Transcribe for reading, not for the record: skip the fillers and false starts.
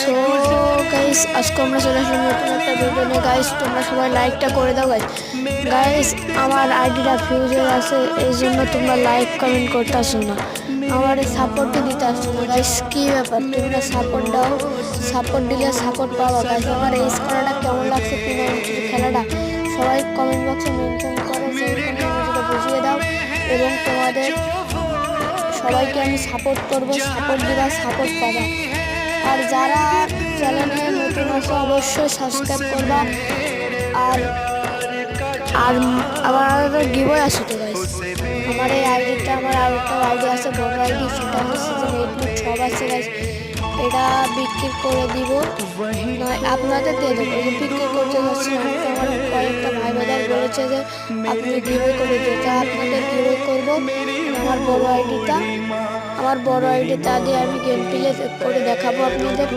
So guys, আজকে আমরা চলে আসলাম নতুন একটা ভিডিও নিয়ে। গাইস, তোমরা সবাই লাইকটা করে দাও। গাইস গাইস আমার আইডিটা ফিউজ হয়ে আছে, এই জন্য তোমরা লাইক কমেন্ট করতে আসো না, আমার সাপোর্টও দিতে আসো না। গাইস কী ব্যাপার, তোমরা সাপোর্ট দাও, সাপোর্ট দিলে সাপোর্ট পাওয়া। গাইস আমার এই খেলাটা কেমন লাগছে, টুর্নামেন্টের খেলাটা সবাই কমেন্ট বক্সে মেনশন করো, সেইখানে আমাকে বুঝিয়ে দাও। এবং তোমাদের সবাইকে আমি সাপোর্ট করবো, সাপোর্ট দিবা, সাপোর্ট পাবা। আর যারা চ্যানেলে নতুন আছে অবশ্যই সাবস্ক্রাইব করবা। আর আর আমার গিভওয়ে আছে তো গাইস, আমার এই আইডিটা, আমার আরেকটা আইডি আছে বড় আইডি, সেটা হচ্ছে সিজন 8 মিট সব আছে গাইস। এটা বিক্রি করে দিব, নয় আপনাদের দিয়ে দেবো। এই বিক্রি করতে যাচ্ছি আমাকে আমার কয়েকটা ভাই বাজার বলেছে যে আপনি গিভওয়ে করে দিতে, আপনাদের গিভওয়ে করবো। আমার বড় আইডিটা, আমার বড় আইডি তা দিয়ে আমি গেম প্লে করে দেখাবো আপনাদের।